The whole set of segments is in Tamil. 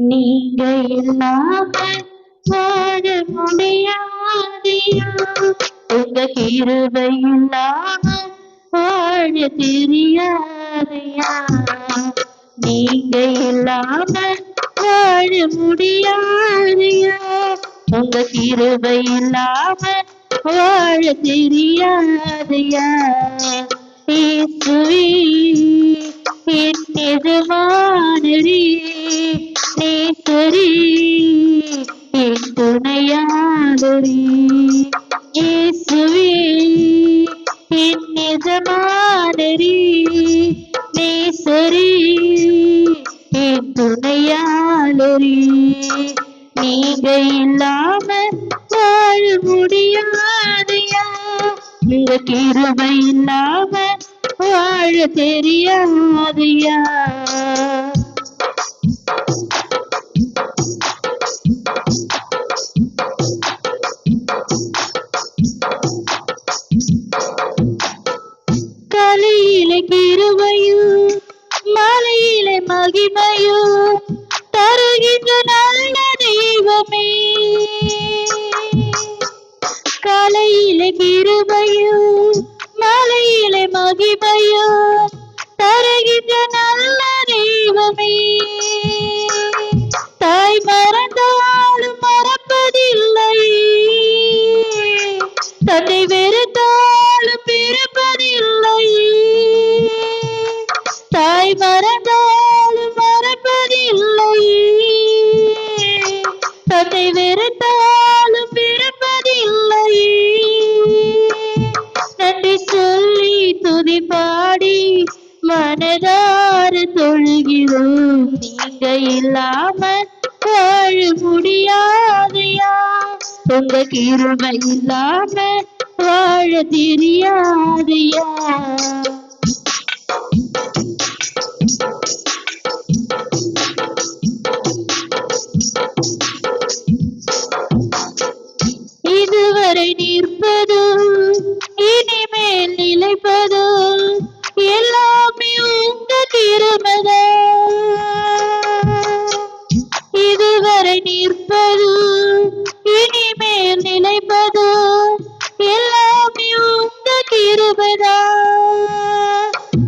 நீங்க இல்லாம வாழ முடியாதையா, உங்க கிருபை இல்லாம வாழ தெரியாதையா. நீங்க இல்லாம வாழ முடியாதையா, உங்க கிருபை இல்லாம வாழ தெரியாதையா. இயேசுவே என் எஜமானரே, நேசரே என் துணையாளரே. இயேசுவே என் எஜமானரே, நேசரே என் துணையாளரே. நீங்க இல்லாம வாழ முடியாதையா, உங்க கிருபை இல்லாம வாழ தெரியாதையா. கலையிலே கிருபையும் மலையிலே மகிமையும் தருகின்ற நல்ல தெய்வமே. கலையிலே கிருபையும் மலையிலே மகிமையும் தருகின்ற நல்ல தெய்வமே. தாய் மறந்தாலும் மறப்பதில்லை, தன்னை வெறுத்தாலும் பிறப்பதில்லை. தாய் மறந்தாலும் மறப்பதில்லை, தன்னை வெறுத்தாலும் பிறப்பதில்லை. நன்றி சொல்லி துதி பாடி மனதார தொழுகிறோம். நீங்க இல்லாம வாழ முடியாதையா, உங்க கிருபை இல்லாம வாழ தெரியாதையா. இதுவரை நிற்பதோ இனிமேல் நிலைப்பதோ எல்லாமே உங்க திருமதா. இதுவரை நிற்பதோ இனிமேல் நிலைப்பதோ எல்லாமே உங்க கிருபைதா.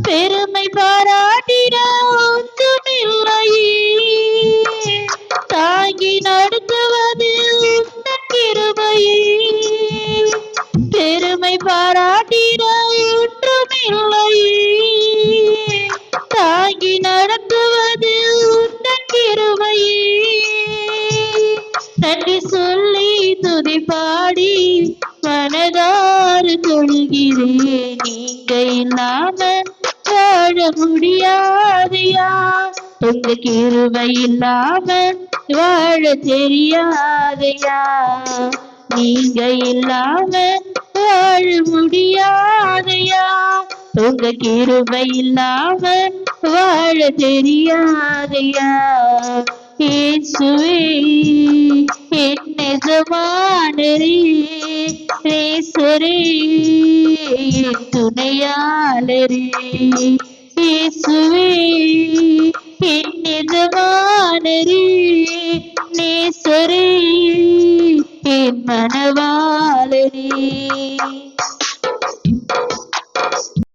பெருமை பாராட்டிட ஒன்றுமில்லையே, தாங்கி நடத்துவது உந்தன் கிருபையே. பெருமை பாராட்டிட ஒன்றுமில்லையே, தாங்கி நடத்துவது உந்தன் கிருபையே. நன்றி சொல்லி துதி பாடி மனதார தொழுகிறேன். நீங்க இல்லாம வாழ முடியாதையா, உங்க கிருபை இல்லாம வாழ தெரியாதையா. நீங்க இல்லாம வாழ முடியாதையா, உங்க கிருபை இல்லாம வாழ தெரியாதையா. இயேசுவே என் எஜமானரே, நேசரே என் துணையாளரே. இயேசுவே என் எஜமானரே, நேசரே என் மனவாளரே.